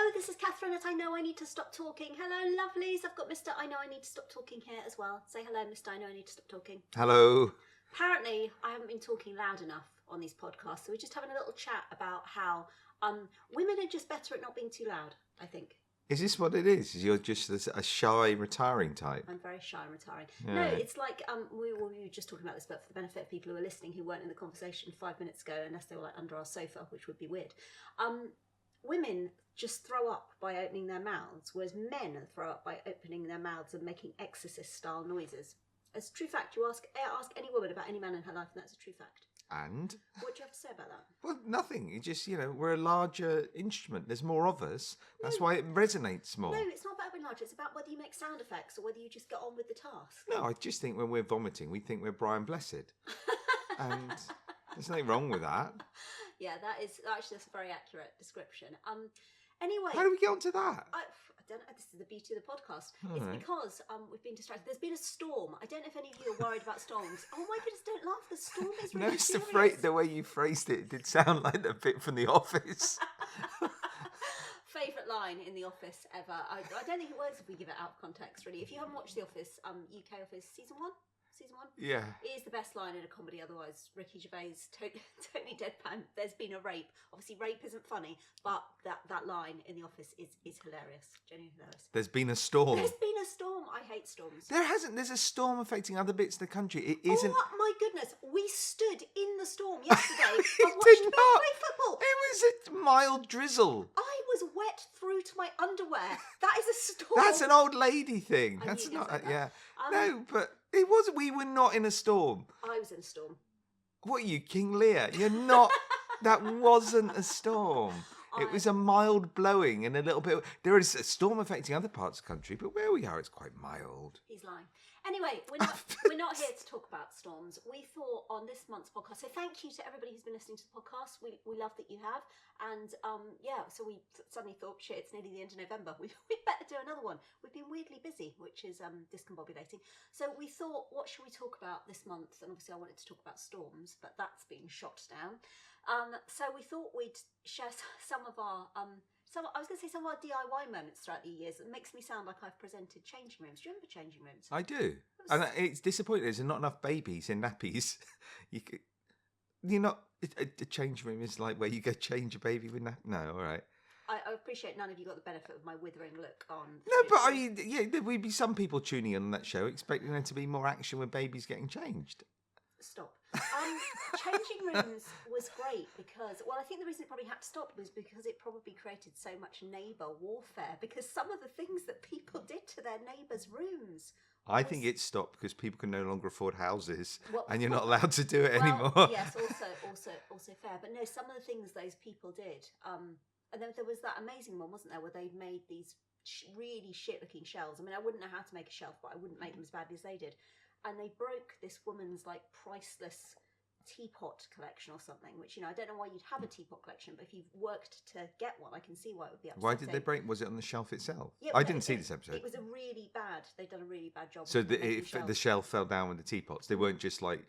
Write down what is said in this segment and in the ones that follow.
Hello, this is Catherine at I Know I Need to Stop Talking. Hello, lovelies. I've got Mr. I Know I Need to Stop Talking here as well. Say hello, Mr. I Know I Need to Stop Talking. Hello. Apparently, I haven't been talking loud enough on these podcasts, so we're just having a little chat about how women are just better at not being too loud, I think. Is this what it is? You're just a shy, retiring type? I'm very shy and retiring. Yeah. No, it's like we were just talking about this, but for the benefit of people who are listening who weren't in the conversation 5 minutes ago, unless they were like under our sofa, which would be weird. Women just throw up by opening their mouths, whereas men throw up by opening their mouths and making exorcist-style noises. It's a true fact. You ask any woman about any man in her life, and that's a true fact. And? What do you have to say about that? Well, nothing. It's just, we're a larger instrument. There's more of us. That's why it resonates more. No, it's not about being larger. It's about whether you make sound effects or whether you just get on with the task. No, I just think when we're vomiting, we think we're Brian Blessed. And there's nothing wrong with that. Yeah, that's a very accurate description. Anyway, how do we get onto that? I don't know. This is the beauty of the podcast. All It's right. because we've been distracted. There's been a storm. I don't know if any of you are worried about storms. Oh my goodness! Don't laugh. The storm is really serious. The way you phrased it did sound like the bit from The Office. Favourite line in The Office ever. I don't think it works if we give it out of context. Really, if you haven't watched The Office, UK Office season one. Yeah. It is the best line in a comedy. Otherwise, Ricky Gervais totally deadpan. There's been a rape. Obviously, rape isn't funny, but that line in The Office is hilarious. Genuinely hilarious. There's been a storm. There's been a storm. I hate storms. There hasn't. There's a storm affecting other bits of the country. It isn't. Oh my goodness! We stood in the storm yesterday and It watched did men not. play football. It was a mild drizzle. I was wet through to my underwear. That is a storm. That's an old lady thing. I That's knew you not. were gonna say Yeah. that. No, but it was. We were not in a storm. I was in a storm. What are you, King Lear? You're not. That wasn't a storm. It was a mild blowing and a little bit. There is a storm affecting other parts of the country, but where we are, it's quite mild. He's lying. Anyway, we're not here to talk about storms. We thought on this month's podcast, so thank you to everybody who's been listening to the podcast. We love that you have. And so we suddenly thought, shit, it's nearly the end of November. We'd better do another one. We've been weirdly busy, which is discombobulating. So we thought, what should we talk about this month? And obviously I wanted to talk about storms, but that's been shot down. So we thought we'd share some of our some of our DIY moments throughout the years. It makes me sound like I've presented changing rooms. Do you remember changing rooms? I do, and it's disappointing. There's not enough babies in nappies. You're not. A change room is like where you go change a baby with No, all right. I appreciate none of you got the benefit of my withering look on. No, but I mean, yeah, there would be some people tuning in on that show expecting there to be more action with babies getting changed. Stop. Changing rooms was great because, well, I think the reason it probably had to stop was because it probably created so much neighbour warfare, because some of the things that people did to their neighbours' rooms. I think it stopped because people can no longer afford houses, and you're not allowed to do it anymore. Yes, also fair. But no, some of the things those people did, and then there was that amazing one, wasn't there, where they made these really shit-looking shells. I mean, I wouldn't know how to make a shelf, but I wouldn't make them as badly as they did. And they broke this woman's like priceless teapot collection or something, which, I don't know why you'd have a teapot collection, but if you've worked to get one, I can see why it would be upsetting. Why did they break? Was it on the shelf itself? Yeah, I didn't see this episode. It was they'd done a really bad job. So the shelf fell down with the teapots. They weren't just like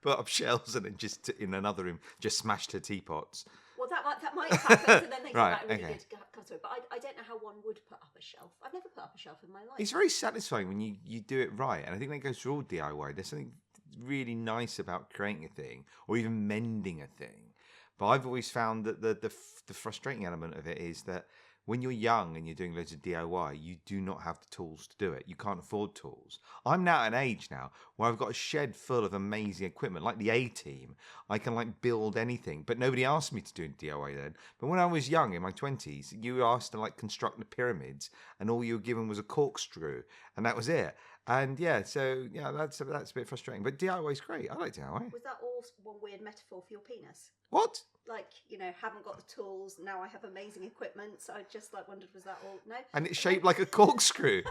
put up shelves and then just in another room just smashed her teapots. Well, that might have happened, and then they Right, came back and really okay. did cut through it. But I don't know how one would put up a shelf. I've never put up a shelf in my life. It's very satisfying when you do it right, and I think that goes through all DIY. There's something really nice about creating a thing or even mending a thing. But I've always found that the frustrating element of it is that when you're young and you're doing loads of DIY, you do not have the tools to do it. You can't afford tools. I'm now at an age now where I've got a shed full of amazing equipment, like the A-Team. I can like build anything, but nobody asked me to do DIY then. But when I was young, in my 20s, you were asked to like construct the pyramids, and all you were given was a corkscrew, and that was it. And that's a bit frustrating. But DIY is great. I like DIY. Was that all one weird metaphor for your penis? What? Like, haven't got the tools, now I have amazing equipment, so I just wondered, was that all? No? And it's shaped like a corkscrew.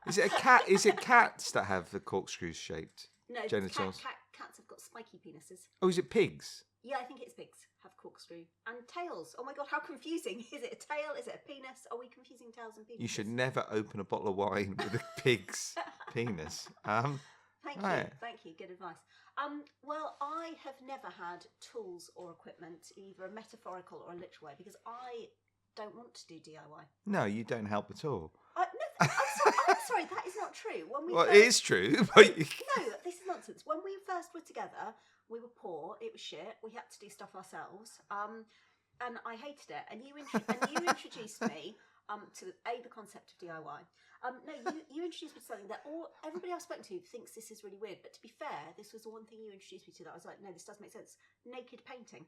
Is it a cat? Is it cats that have the corkscrews shaped No, genitals? Cats have got spiky penises. Oh, is it pigs? Yeah, I think it's pigs have corkscrew. And tails. Oh my God, how confusing. Is it a tail? Is it a penis? Are we confusing tails and penises? You should never open a bottle of wine with a pig's penis. Thank you. Good advice. Well, I have never had tools or equipment, either a metaphorical or a literal way, because I don't want to do DIY. No, you don't help at all. I'm sorry, that is not true. Well, it is true. But No, this is nonsense. When we first were together, we were poor. It was shit. We had to do stuff ourselves. And I hated it. And you introduced me to the concept of DIY. No, you introduced me to something that everybody I've spoken to thinks this is really weird. But to be fair, this was the one thing you introduced me to that I was like, no, this does make sense. Naked painting.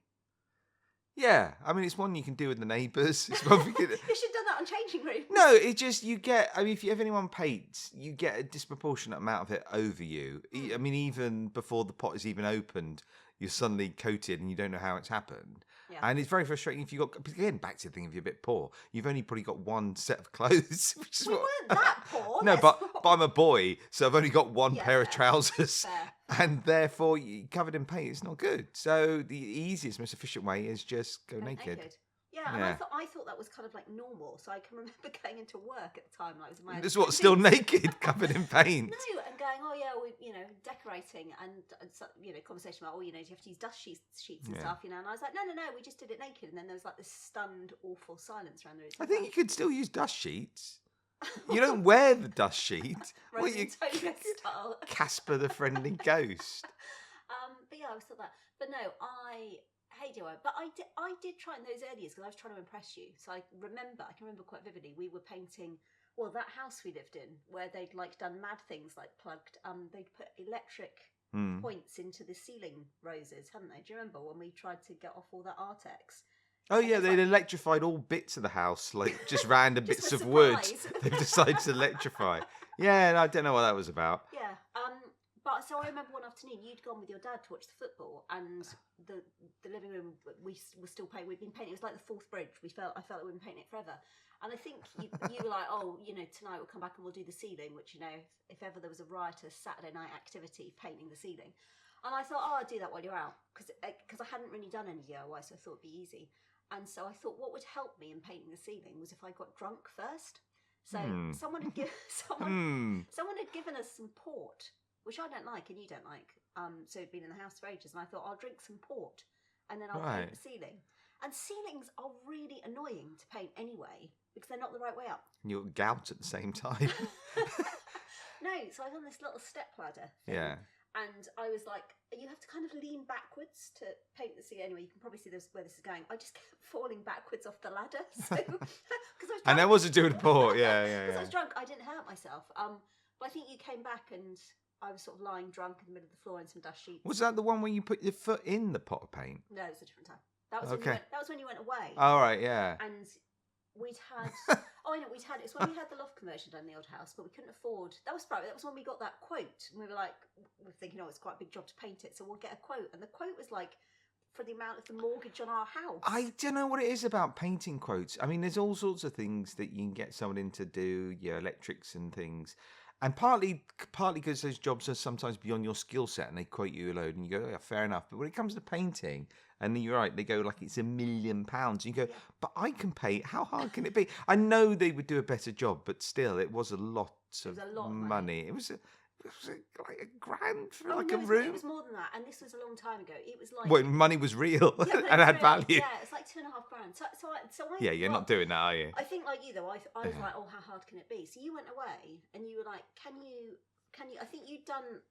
yeah, I mean, it's one you can do with the neighbours. It's one you should have done that on changing rooms. No, it just, you get, I mean, if anyone paints, you get a disproportionate amount of it over you. I mean, even before the pot is even opened, you're suddenly coated and you don't know how it's happened. Yeah. And it's very frustrating if you got, again, back to the thing, if you're a bit poor, you've only probably got one set of clothes. We weren't that poor. No, but I'm a boy, so I've only got one pair of trousers. Fair. And therefore, covered in paint, it's not good. So the easiest, most efficient way is just go naked. Yeah, and I thought that was kind of like normal. So I can remember going into work at the time, like, it was my. This is what, still naked, covered in paint. No, and going, oh yeah, we, decorating, and conversation about, do you have to use dust sheets and stuff, and I was like, no, we just did it naked, and then there was like this stunned, awful silence around the room. I think you could still use dust sheets. You don't wear the dust sheet. Style. Casper the Friendly Ghost. But yeah, I always thought that. But no, I hate DIY. But I did try in those early years because I was trying to impress you. So I can remember quite vividly. We were painting, that house we lived in, where they'd like done mad things, like plugged. They'd put electric points into the ceiling roses, hadn't they? Do you remember when we tried to get off all that Artex? Oh yeah, they'd electrified all bits of the house, like just random bits of wood. They've decided to electrify. Yeah, and I don't know what that was about. Yeah, but so I remember one afternoon you'd gone with your dad to watch the football, and the living room we were still painting. We'd been painting. It was like the fourth bridge. I felt like we'd been painting it forever. And I think you were like, tonight we'll come back and we'll do the ceiling. Which if ever there was a riotous Saturday night activity, painting the ceiling. And I thought, I'll do that while you're out because I hadn't really done any DIY, so I thought it'd be easy. And so I thought what would help me in painting the ceiling was if I got drunk first. So someone had given us some port, which I don't like and you don't like. So it'd been in the house for ages, and I thought I'll drink some port and then I'll paint the ceiling. And ceilings are really annoying to paint anyway because they're not the right way up. And you'll gout at the same time. No, so I was on this little step ladder thing. Yeah. And I was like, you have to kind of lean backwards to paint the ceiling. Anyway, you can probably see where this is going. I just kept falling backwards off the ladder. So, because I was drunk. And that wasn't doing a port, yeah. Because I was drunk, I didn't hurt myself. But I think you came back and I was sort of lying drunk in the middle of the floor in some dust sheets. Was that the one where you put your foot in the pot of paint? No, it was a different time. That was when you went away. All right, yeah. And we'd had. It's when we had the loft conversion done in the old house, but we couldn't afford. That was when we got that quote, and we were thinking, it's quite a big job to paint it, so we'll get a quote. And the quote was like for the amount of the mortgage on our house. I don't know what it is about painting quotes. I mean, there's all sorts of things that you can get someone in to do, electrics and things. And partly because those jobs are sometimes beyond your skill set, and they quote you a load, and you go, yeah, fair enough. But when it comes to painting, and you're right, they go like it's £1 million. You go, but I can paint. How hard can it be? I know they would do a better job, but still, it was a lot of money. It was like $1,000 for a room. It was more than that, and this was a long time ago. It was like money was real and had value. Yeah, it's like $2,500. So you're not doing that, are you? I think like you though. I was like, how hard can it be? So you went away, and you were like, can you? I think you'd done.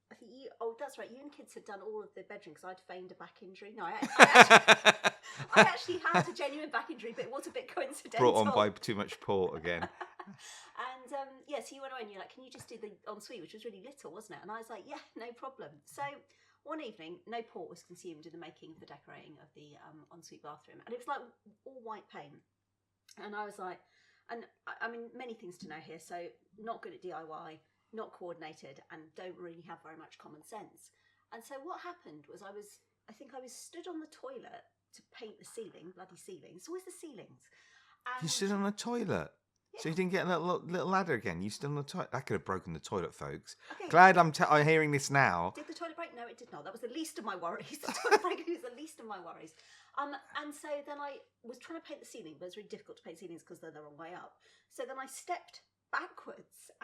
That's right. You and kids had done all of the bedroom because I'd feigned a back injury. No, I actually had a genuine back injury, but it was a bit coincidental. Brought on by too much port again. And so you went away and you're like, can you just do the ensuite, which was really little, wasn't it? And I was like, yeah, no problem. So one evening, no port was consumed in the making of the decorating of the ensuite bathroom, and it was like all white paint. And I was like, and I mean, many things to know here. So not good at DIY. Not coordinated, and don't really have very much common sense. And so what happened was I think I was stood on the toilet to paint the ceiling, bloody ceilings. It's always the ceilings. And you stood on a toilet? Yeah. So you didn't get a little ladder again? You stood on the toilet? That could have broken the toilet, folks. Okay. Glad I'm hearing this now. Did the toilet break? No, it did not. That was the least of my worries. The toilet breaking was the least of my worries. And so then I was trying to paint the ceiling, but it's really difficult to paint ceilings because they're the wrong way up. So then I stepped backwards.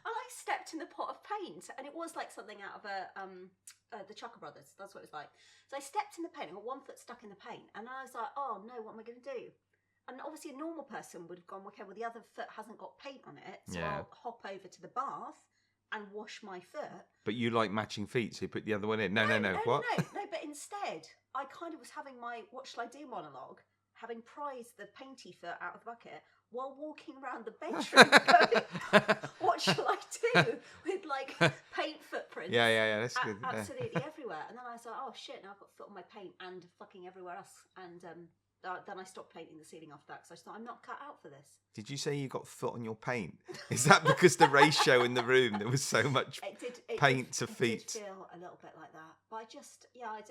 And I stepped in the pot of paint, and it was like something out of the Chucker Brothers. That's what it was like. So I stepped in the paint, I got one foot stuck in the paint, and I was like, oh no, what am I going to do? And obviously a normal person would have gone, okay, well the other foot hasn't got paint on it, so Yeah. I'll hop over to the bath and wash my foot. But you like matching feet, so you put the other one in. No. No, What? no, but instead I kind of was having my what shall I do monologue, having prized the painty foot out of the bucket while walking around the bedroom going, what shall I do with like paint footprints? Yeah, that's good. Absolutely everywhere. And then I was like, oh shit, now I've got foot on my paint and fucking everywhere else. And then I stopped painting the ceiling after that because I just thought, I'm not cut out for this. Did you say you got foot on your paint? Is that because the ratio in the room, there was so much paint to feet? It did feel a little bit like that. But I just,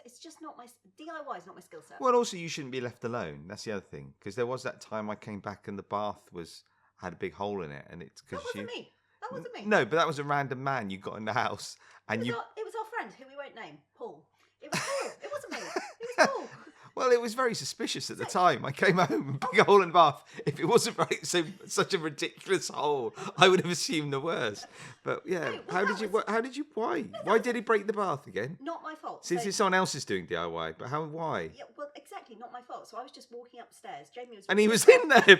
it's just not my, DIY is not my skill set. Well, also, you shouldn't be left alone. That's the other thing. Because there was that time I came back and the bath had a big hole in it. And it's because That wasn't me. No, but that was a random man you got in the house. And it was our friend, who we won't name, Paul. It was Paul. It wasn't me. It was Paul. Well, it was very suspicious at the time. I came home, big hole in the bath. If it wasn't such a ridiculous hole, I would have assumed the worst. But yeah, why did he break the bath again? Not my fault. Since it's someone else is doing DIY, but why? Yeah, well, exactly, not my fault. So I was just walking upstairs. Jamie was. And he was in there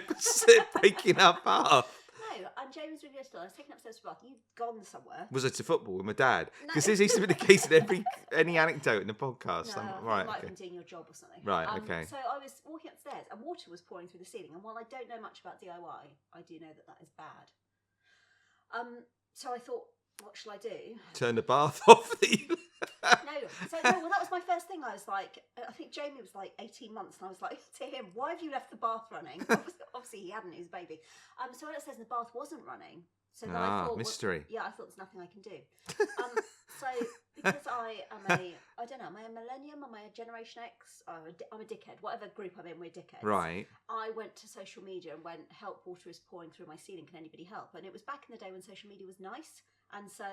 breaking up bath. No, and Jamie was really little. I was taken upstairs to the bath. You'd gone somewhere. Was it to football with my dad? No. Because this used to be the case in any anecdote in the podcast. No, Right, you might have okay. been doing your job or something. Right, okay. So I was walking upstairs and water was pouring through the ceiling. And while I don't know much about DIY, I do know that is bad. So I thought, what shall I do? Turn the bath off. Well, that was my first thing. I was like, I think Jamie was like 18 months, and I was like to him, why have you left the bath running? Obviously he hadn't, he was a baby. So when it says the bath wasn't running, so then I thought, mystery. I thought there's nothing I can do. So because I don't know, am I a millennium? Am I a Generation X? I'm a dickhead. Whatever group I'm in, we're dickheads. Right. I went to social media and went, help, water is pouring through my ceiling. Can anybody help? And it was back in the day when social media was nice. And so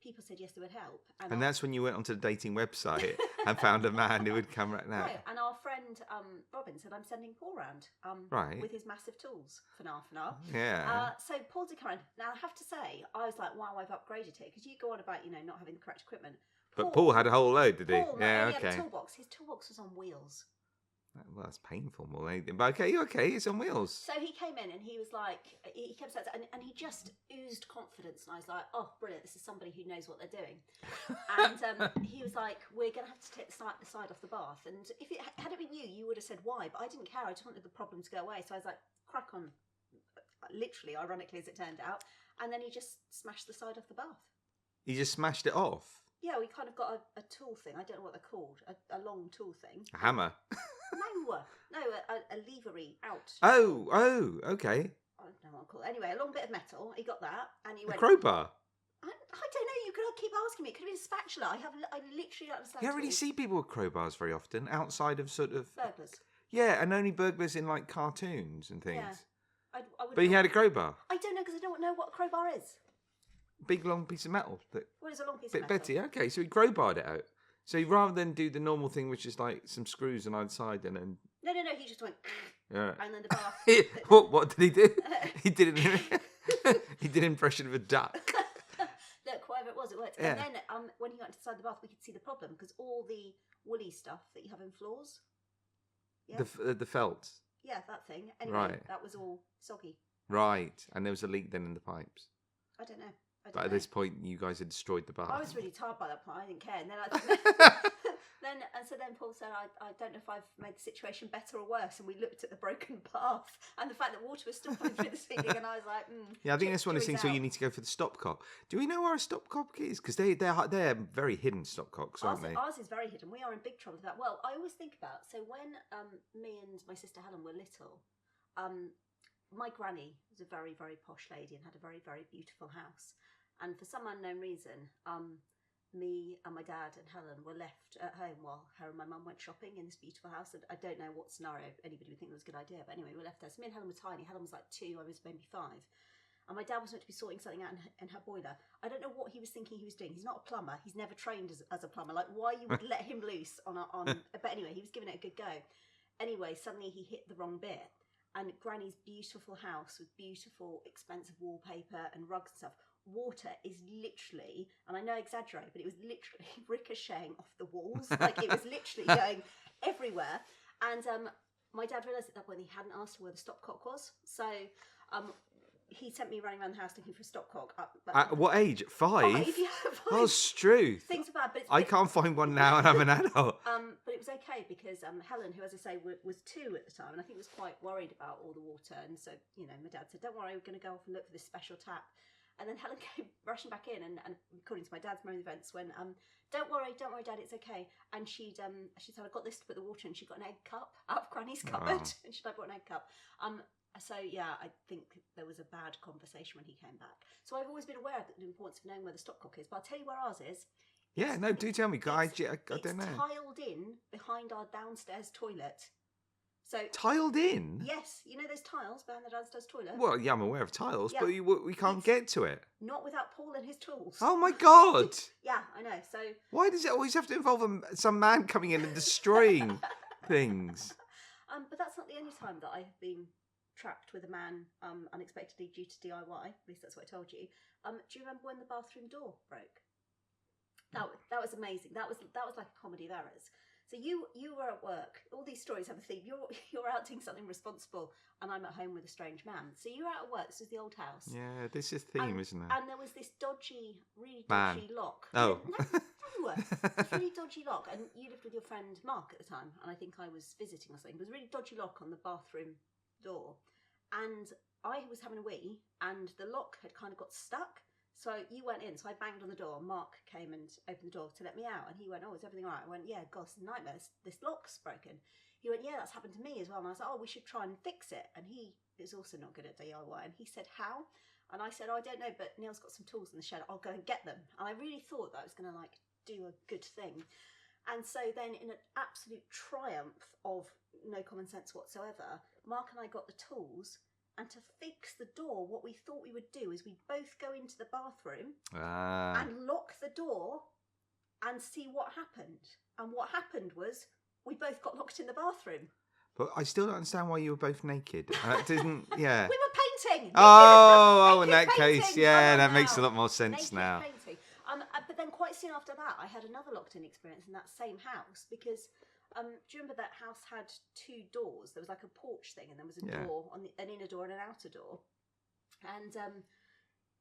people said yes, they would help. And that's when you went onto the dating website and found a man who would come right now. Right. And our friend Robin said, I'm sending Paul round with his massive tools for now. Yeah. So Paul did come around. Now, I have to say, I was like, wow, I've upgraded here. Because you go on about, not having the correct equipment. But Paul had a whole load, did he? Paul yeah, only okay. had a toolbox. His toolbox was on wheels. Well, that's painful more than anything. But okay, it's on wheels. So he came in and he was like, he kept saying, and he just oozed confidence. And I was like, oh, brilliant, this is somebody who knows what they're doing. And he was like, we're going to have to take the side off the bath. And if it had it been you would have said why, but I didn't care. I just wanted the problem to go away. So I was like, crack on, literally, ironically as it turned out. And then he just smashed the side off the bath. He just smashed it off? Yeah, we kind of got a tool thing. I don't know what they're called. A long tool thing. A hammer? No, a levery out. Oh, okay. I don't know what I call it. Anyway, a long bit of metal. He got that, and he went. A crowbar? I don't know. You could keep asking me. It could have been a spatula. I literally don't understand. You don't really see people with crowbars very often outside of sort of burglars. Yeah, and only burglars in like cartoons and things. Yeah. But he had a crowbar. I don't know because I don't know what a crowbar is. Big long piece of metal. What is a long piece of metal? Betty, okay, so he crowbarred it out. So rather than do the normal thing, which is like some screws on either side, and then no, he just went. Yeah. And then the bath. What did he do? He did it. He did an impression of a duck. Look, whatever it was, it worked. Yeah. And then when he went inside the bath, we could see the problem because all the woolly stuff that you have in floors. Yeah. The felt. Yeah, that thing. Anyway, right. That was all soggy. Right, and there was a leak then in the pipes. I don't know. But at this point, you guys had destroyed the bath. I was really tired by that point. I didn't care. And then then Paul said, I don't know if I've made the situation better or worse. And we looked at the broken bath and the fact that water was still coming through the ceiling. And I was like, yeah, I think that's one of those things where you need to go for the stopcock. Do we know where a stopcock is? Because they're very hidden stopcocks, aren't they? Ours is very hidden. We are in big trouble with that. Well, I always think about, so when me and my sister Helen were little, my granny was a very, very posh lady and had a very, very beautiful house. And for some unknown reason, me and my dad and Helen were left at home while her and my mum went shopping in this beautiful house. And I don't know what scenario anybody would think was a good idea, but anyway, we were left there. So me and Helen were tiny. Helen was like 2, I was maybe 5. And my dad was meant to be sorting something out in her boiler. I don't know what he was thinking he was doing. He's not a plumber. He's never trained as a plumber. Like, why you would let him loose on. But anyway, he was giving it a good go. Anyway, suddenly he hit the wrong bit. And Granny's beautiful house with beautiful, expensive wallpaper and rugs and stuff. Water is literally, and I know I exaggerate, but it was literally ricocheting off the walls. Like it was literally going everywhere. And my dad realised at that point he hadn't asked her where the stopcock was. So he sent me running around the house looking for a stopcock. At what age? 5? 5, yeah, 5. Oh, Struth. Things are bad, but I can't find one now and I'm an adult. But it was okay because Helen, who, as I say, was 2 at the time, and I think was quite worried about all the water. And so, my dad said, "Don't worry, we're going to go off and look for this special tap." And then Helen came rushing back in, and according to my dad's memory events, when don't worry, Dad, it's okay. And she said, "I got this to put the water in." She got an egg cup out of Granny's cupboard, and she said, "I brought an egg cup." So yeah, I think there was a bad conversation when he came back. So I've always been aware of the importance of knowing where the stopcock is. But I'll tell you where ours is. Yeah, no, do tell me. I don't know. It's tiled in behind our downstairs toilet. So tiled in? Yes, you know those tiles behind the downstairs toilet? Well, yeah, I'm aware of tiles, but we can't get to it. Not without Paul and his tools. Oh my God! Yeah, I know. So why does it always have to involve some man coming in and destroying things? But that's not the only time that I have been trapped with a man unexpectedly due to DIY. At least that's what I told you. Do you remember when the bathroom door broke? That was amazing. That was like a comedy of errors. So you were at work. All these stories have a theme. You're out doing something responsible, and I'm at home with a strange man. So you were out at work. This is the old house. Yeah, this is theme, isn't it? And there was this really dodgy lock. Oh, no, you were. This really dodgy lock, and you lived with your friend Mark at the time, and I think I was visiting or something. There was a really dodgy lock on the bathroom door, and I was having a wee, and the lock had kind of got stuck. So you went in, so I banged on the door. Mark came and opened the door to let me out, and he went, "Oh, is everything all right?" I went, "Yeah, God, it's a nightmare. This lock's broken." He went, "Yeah, that's happened to me as well." And I was like, "Oh, we should try and fix it." And he is also not good at DIY, and he said, "How?" And I said, "Oh, I don't know, but Neil's got some tools in the shed. I'll go and get them." And I really thought that I was going to do a good thing. And so then, in an absolute triumph of no common sense whatsoever, Mark and I got the tools. And to fix the door, what we thought we would do is we'd both go into the bathroom and lock the door and see what happened. And what happened was we both got locked in the bathroom. But I still don't understand why you were both naked. Didn't, yeah. We were painting. In that case, yeah, that makes a lot more sense now. Painting. But then quite soon after that, I had another locked-in experience in that same house because... do you remember that house had 2 doors? There was like a porch thing, and there was a door, an inner door and an outer door. And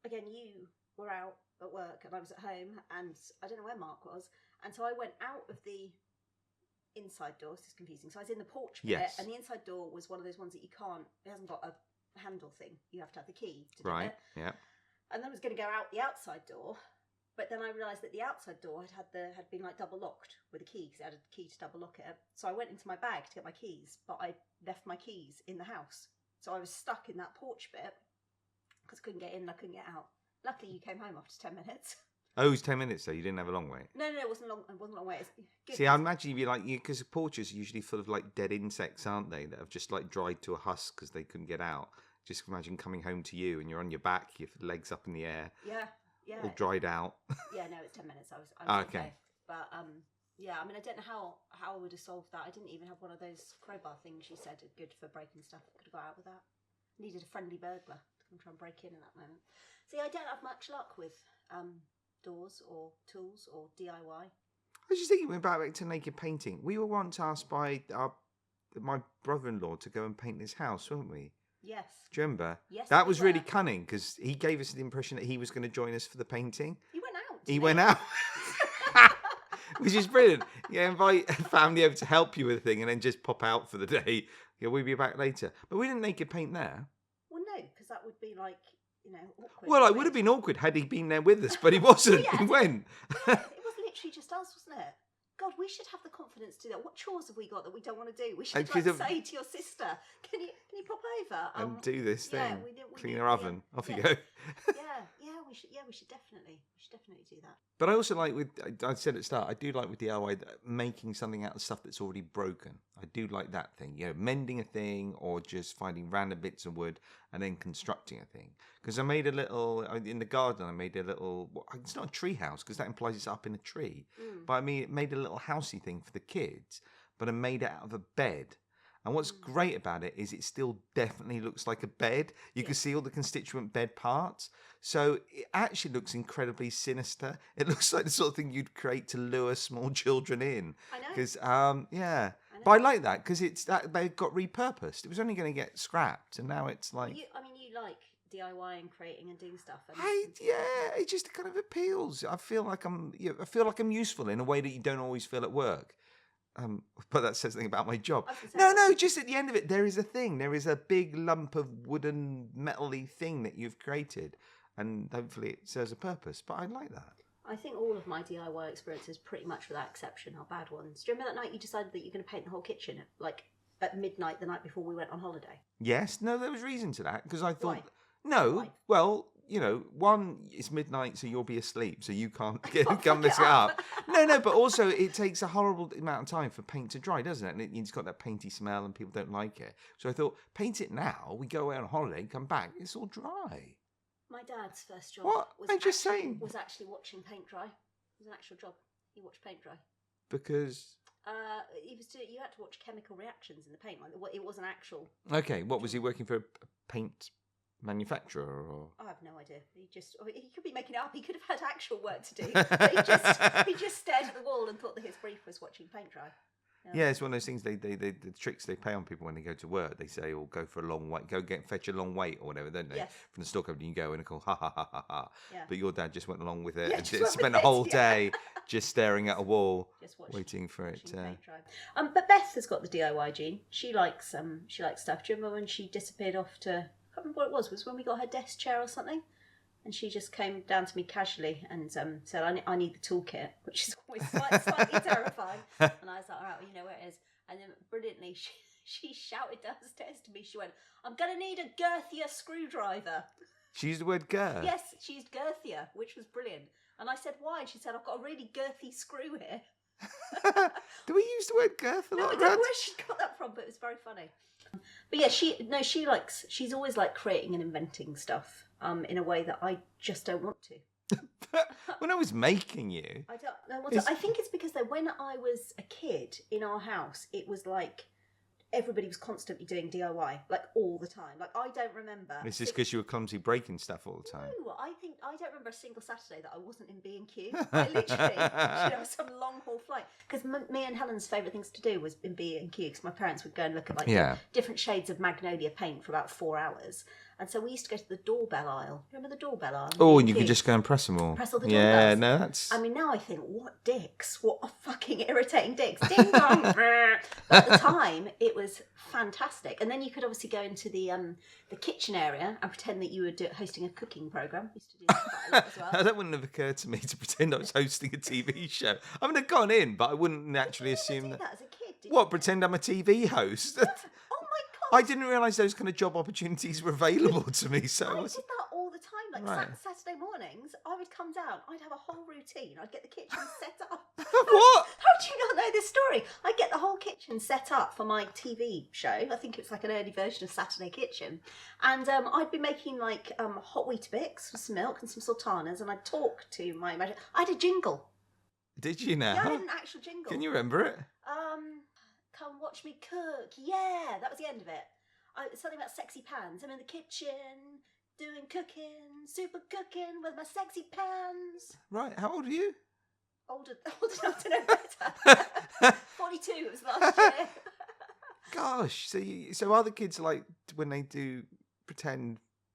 again, you were out at work, and I was at home, and I don't know where Mark was. And so I went out of the inside door. This is confusing. So I was in the porch bit, and the inside door was one of those ones that you can't. It hasn't got a handle thing. You have to have the key to do it. Yeah. And then I was going to go out the outside door. But then I realised that the outside door had been like double locked with a key because it had a key to double lock it. So I went into my bag to get my keys, but I left my keys in the house. So I was stuck in that porch bit because I couldn't get in and I couldn't get out. Luckily, you came home after 10 minutes. Oh, it was 10 minutes though. You didn't have a long wait. No, it wasn't long. It wasn't a long wait. See, I imagine you'd be like you because porches are usually full of like dead insects, aren't they? That have just like dried to a husk because they couldn't get out. Just imagine coming home to you and you're on your back, your legs up in the air. Yeah. Yeah. All dried out. Yeah, no, it's 10 minutes. I was okay. But yeah, I mean, I don't know how I would have solved that. I didn't even have one of those crowbar things you said are good for breaking stuff. I could have got out with that. Needed a friendly burglar to come try and break in that moment. See, I don't have much luck with doors or tools or DIY. I was just thinking back to naked painting. We were once asked by my brother-in-law to go and paint his house, weren't we? Yes. Do you remember? Yes. That was really cunning because he gave us the impression that he was going to join us for the painting. He went out. He went out. Which is brilliant. Yeah, invite family over to help you with a thing and then just pop out for the day. Yeah, we'll be back later. But we didn't naked paint there. Well, no, because that would be like, awkward. Well, it would have been awkward had he been there with us, but he wasn't. He went. It was literally just us, wasn't it? God, we should have the confidence to do that. What chores have we got that we don't want to do? We should say to your sister, "Can you pop over and do this thing? Yeah, clean her oven. Off you go." We should definitely do that. But I also like I said at the start, I do like with DIY making something out of stuff that's already broken. I do like that thing, mending a thing or just finding random bits of wood and then constructing a thing. Because I made a little in the garden. I made a little. It's not a tree house because that implies it's up in a tree. But I made a little housey thing for the kids. But I made it out of a bed. And what's great about it is it still definitely looks like a bed. You can see all the constituent bed parts. So it actually looks incredibly sinister. It looks like the sort of thing you'd create to lure small children in. I know. Because, But I like that because it's that they got repurposed. It was only going to get scrapped, and now it's like. You like DIY and creating and doing stuff. It just kind of appeals. I feel like I'm useful in a way that you don't always feel at work. But that says something about my job. No, just at the end of it, there is a thing. There is a big lump of wooden, metal-y thing that you've created, and hopefully it serves a purpose. But I like that. I think all of my DIY experiences, pretty much without exception, are bad ones. Do you remember that night you decided that you're going to paint the whole kitchen, like at midnight the night before we went on holiday? Yes, no, there was reason to that because I thought, Why? no, Why? well, one, it's midnight, so you'll be asleep, so you can't mess it up. No, but also it takes a horrible amount of time for paint to dry, doesn't it? And it's got that painty smell, and people don't like it. So I thought, paint it now. We go away on holiday, come back, it's all dry. My dad's first job Was actually watching paint dry. It was an actual job. He watched paint dry. Because you had to watch chemical reactions in the paint. It was an actual. Okay, what was he working for? A paint manufacturer or? I have no idea. He could be making it up. He could have had actual work to do. But he just stared at the wall and thought that his brief was watching paint dry. Yeah, it's one of those things. The tricks they play on people when they go to work. They say, "Oh, go for a long wait, fetch a long wait or whatever." Don't they? Yes. From the store company, you go in and call ha ha ha ha ha. Yeah. But your dad just went along with it Yeah, and spent a whole day just staring at a wall, waiting for it. Paint dry. But Beth has got the DIY gene. She likes stuff. Do you remember when she disappeared off to? I can't remember what it was. Was when we got her desk chair or something? And she just came down to me casually and said, I need the toolkit, which is always slightly terrifying. And I was like, all right, well, you know where it is. And then brilliantly, she shouted downstairs to me. She went, I'm going to need a girthier screwdriver. She used the word girth? Yes, she used girthier, which was brilliant. And I said, why? And she said, I've got a really girthy screw here. Do we use the word girth a lot? No, I don't know where she got that from, but it was very funny. But yeah, she's always like creating and inventing stuff. In a way that I just don't want to. When I was making you, I don't want to. I think it's because when I was a kid in our house, it was like everybody was constantly doing DIY, like all the time. Like I don't remember. It's just because you were clumsy breaking stuff all the time. No, I don't remember a single Saturday that I wasn't in B&Q. I literally, some long haul flight. Because me and Helen's favourite things to do was in B&Q because my parents would go and look at different shades of magnolia paint for about 4 hours. And so we used to go to the doorbell aisle. Remember the doorbell aisle? Oh, and you could just go and press them all. Press all the doorbells. Yeah, no, that's... I mean, now I think, what dicks. What fucking irritating dicks. Ding dong. But at the time, it was fantastic. And then you could obviously go into the kitchen area and pretend that you were hosting a cooking programme. Used to do that quite a lot as well. That wouldn't have occurred to me to pretend I was hosting a TV show. I mean, I'd gone in, but I wouldn't naturally assume that as a kid. What, pretend I'm a TV host? Yeah. Oh my God. I didn't realise those kind of job opportunities were available to me. So I did that all the time. Like Saturday mornings, I would come down. I'd have a whole routine. I'd get the kitchen set up. What? How do you not know this story? I'd get the whole kitchen set up for my TV show. I think it's like an early version of Saturday Kitchen. And I'd be making like hot Weetabix with some milk and some sultanas. And I'd talk to my imagination. I had a jingle. Did you now? Yeah, I had an actual jingle. Can you remember it? Come watch me cook. Yeah, that was the end of it. Something about sexy pans. I'm in the kitchen, doing cooking, super cooking with my sexy pans. Right, how old are you? Old enough to know better. 42, it was last year. Gosh, so other kids, like, when they do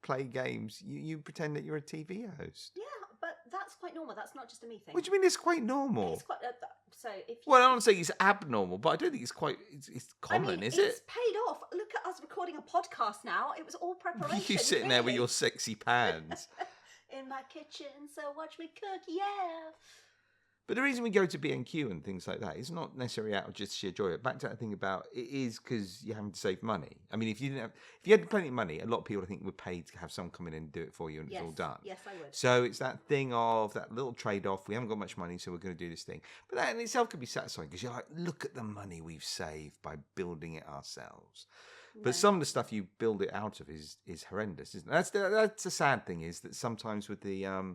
play games, you pretend that you're a TV host? Yeah, but that's quite normal. That's not just a me thing. What do you mean it's quite normal? It's quite... Well, I don't say it's abnormal, but I don't think it's quite... It's common, is it? It's paid off. Look at us recording a podcast now. It was all preparation. You sitting there with your sexy pans. In my kitchen, so watch me cook, yeah. But the reason we go to B&Q and things like that is not necessarily out of just sheer joy. Back to that thing about it is because you're having to save money. I mean, if you had plenty of money, a lot of people I think would pay to have someone come in and do it for you, and it's all done. Yes, I would. So it's that thing of that little trade-off. We haven't got much money, so we're going to do this thing. But that in itself could be satisfying because you're like, look at the money we've saved by building it ourselves. No. But some of the stuff you build it out of is horrendous, isn't it? That's the sad thing is that sometimes with the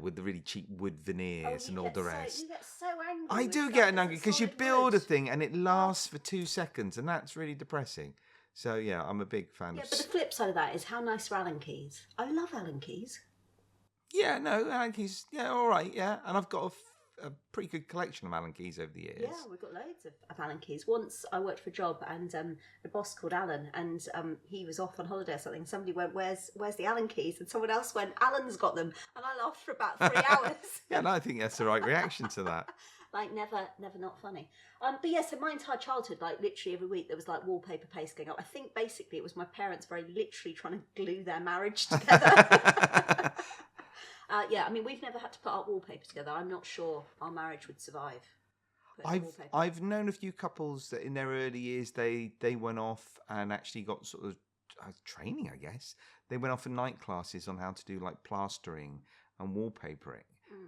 with the really cheap wood veneers and all the rest. You get so angry. I do get angry because you build a thing and it lasts for 2 seconds, and that's really depressing. So yeah, I'm a big fan of. Yeah, but the flip side of that is how nice are Allen keys. I love Allen keys. Yeah, no, Allen keys. Yeah, all right. Yeah, and I've got a pretty good collection of Allen keys over the years. Yeah, we've got loads of Allen keys. Once I worked for a job and a boss called Alan, and he was off on holiday or something. Somebody went, "Where's the Allen keys?" And someone else went, "Alan's got them." And I laughed for about 3 hours. Yeah, and I think that's the right reaction to that. Like never not funny. But yeah, so my entire childhood, like literally every week, there was like wallpaper paste going up. I think basically it was my parents very literally trying to glue their marriage together. Yeah, I mean, we've never had to put our wallpaper together. I'm not sure our marriage would survive. I've known a few couples that in their early years they went off and actually got sort of training, I guess. They went off for night classes on how to do like plastering and wallpapering,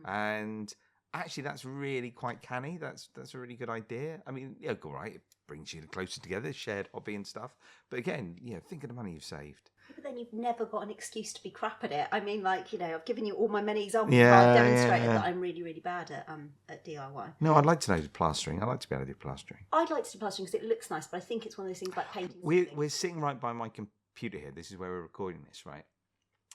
and actually that's really quite canny. That's a really good idea. I mean, yeah, all right, it brings you closer together, shared hobby and stuff. But again, think of the money you've saved. But then you've never got an excuse to be crap at it. I mean, like, I've given you all my many examples where I've demonstrated that I'm really, really bad at DIY. No, I'd like to know plastering. I'd like to be able to do plastering. I'd like to do plastering because it looks nice, but I think it's one of those things like painting. We're sitting right by my computer here. This is where we're recording this, right?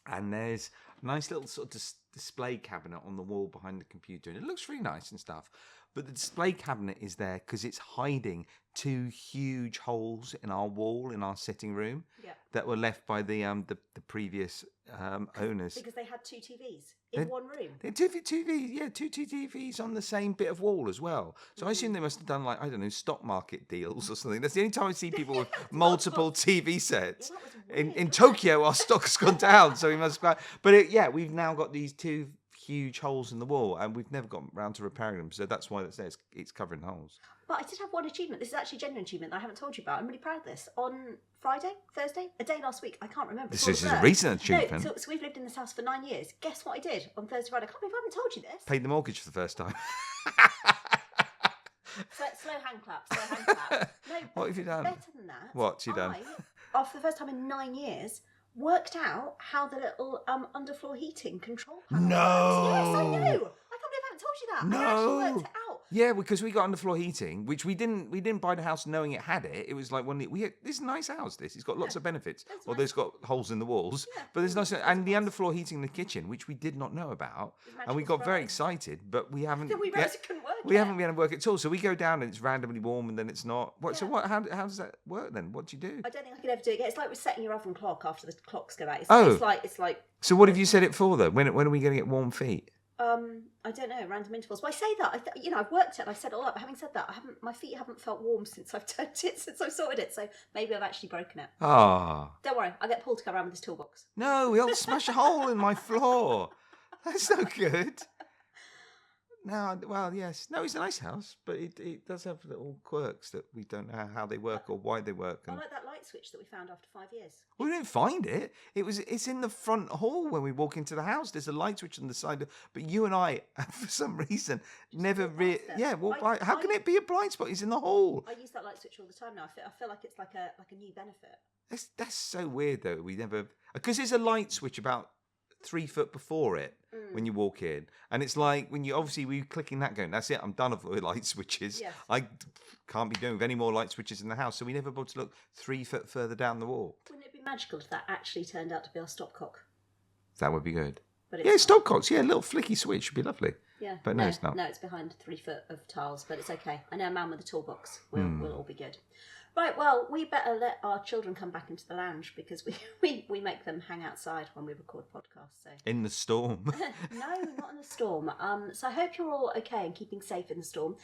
And there's a nice little sort of display cabinet on the wall behind the computer, and it looks really nice and stuff. But the display cabinet is there because it's hiding 2 huge holes in our wall in our sitting room that were left by the previous owners. Because they had 2 TVs in one room. They had 2 TVs on the same bit of wall as well. So I assume they must have done, like, I don't know, stock market deals or something. That's the only time I see people with multiple TV sets. In Tokyo, our stock's gone down, so we must. But we've now got these 2 huge holes in the wall, and we've never got around to repairing them. So that's why it's covering holes. But I did have one achievement. This is actually a genuine achievement that I haven't told you about. I'm really proud of this. On Thursday, a day last week, I can't remember. This is a recent achievement. No, so we've lived in this house for 9 years. Guess what I did on Thursday, Friday? I can't believe I haven't told you this. Paid the mortgage for the first time. Slow hand clap. No, what have you done? Better than that. What's you done? I, for the first time in 9 years, worked out how the little underfloor heating control panel works. Yes, I know. I can't believe I haven't told you that. No. I actually worked it out. Yeah, because we got underfloor heating, which we didn't buy the house knowing it had it. It was like this is a nice house. It's got lots of benefits. Although it's got holes in the walls, but there's nice and the underfloor heating in the kitchen, which we did not know about, and we got very excited, but we haven't. We realised it couldn't work. We haven't been able to work it at all. So we go down and it's randomly warm, and then it's not. What? Yeah. So what? How does that work then? What do you do? I don't think I could ever do it again. It's like resetting your oven clock after the clocks go out. It's like. So what have you set it for though? When are we going to get warm feet? I don't know, random intervals. Well, I say that I've worked it and I've set it all up. Having said that, my feet haven't felt warm since I've turned it, since I've sorted it. So maybe I've actually broken it. Ah. Don't worry, I'll get Paul to come around with his toolbox. No, he'll smash a hole in my floor. That's no good. No, well, yes. No, it's a nice house, but it does have little quirks that we don't know how they work or why they work. I like that light switch that we found after 5 years. We didn't find it. It's in the front hall when we walk into the house. There's a light switch on the side. But you and I, for some reason, never really. Yeah, well, how can it be a blind spot? It's in the hall. I use that light switch all the time now. I feel like it's like a new benefit. That's so weird though. We never, because there's a light switch about 3 foot before it when you walk in, and it's like when you we're clicking that going, that's it, I'm done with light switches. Yes. I can't be doing with any more light switches in the house, so we never bothered to look 3 foot further down the wall. Wouldn't it be magical if that actually turned out to be our stopcock? That would be good. But stopcocks, a little flicky switch would be lovely. Yeah, but no, it's not. No, it's behind 3 foot of tiles, but it's okay. I know a man with a toolbox. We'll all be good. Right, well, we better let our children come back into the lounge because we make them hang outside when we record podcasts. So. In the storm? No, not in the storm. So I hope you're all okay and keeping safe in the storm.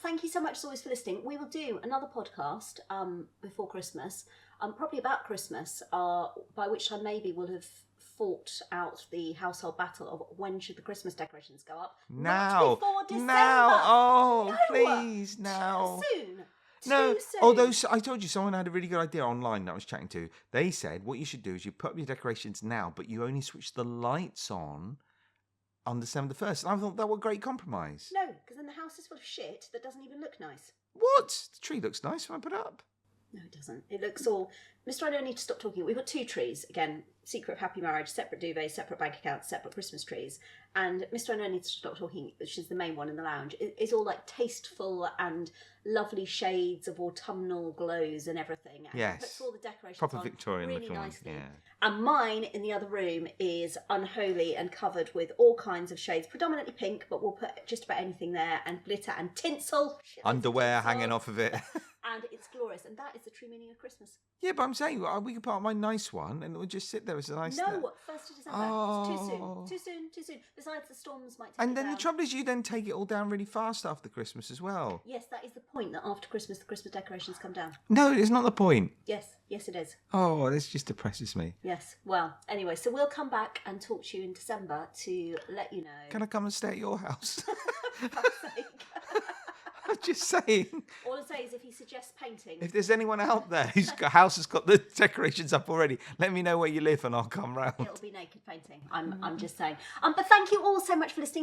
Thank you so much as always for listening. We will do another podcast before Christmas, probably about Christmas, by which time maybe we'll have fought out the household battle of when should the Christmas decorations go up. Now. Not before December. Now. Oh, no. Please, now. Soon. No, although I told you someone had a really good idea online that I was chatting to. They said what you should do is you put up your decorations now, but you only switch the lights on December the 1st. And I thought that was a great compromise. No, because then the house is full of shit that doesn't even look nice. What? The tree looks nice when I put it up. No, it doesn't. It looks all... Mr. I don't need to stop talking. We've got 2 trees. Again, secret of happy marriage, separate duvets, separate bank accounts, separate Christmas trees. And Mr. I don't need to stop talking, which is the main one in the lounge. It's all like tasteful and lovely shades of autumnal glows and everything. And Yes. it puts all the decorations Proper on Victorian really looking one, nicely. yeah. And mine in the other room is unholy and covered with all kinds of shades, predominantly pink, but we'll put just about anything there, and glitter and tinsel. Underwear hanging off of it. And it's glorious, and that is the true meaning of Christmas. Yeah, but I'm saying we could put on my nice one and it would just sit there as a nice... No, 1st of December. It's too soon. Besides, the storms might take And it then down. the trouble is you then take it all down really fast after Christmas as well. Yes, that is the point, that after Christmas, the Christmas decorations come down. No, it's not the point. Yes, it is. Oh, this just depresses me. Yes, well, anyway, so we'll come back and talk to you in December to let you know. Can I come and stay at your house? For fuck's sake. I'm just saying. All I say is if he suggests painting. If there's anyone out there whose house has got the decorations up already, let me know where you live and I'll come round. It'll be naked painting. I'm just saying. But thank you all so much for listening.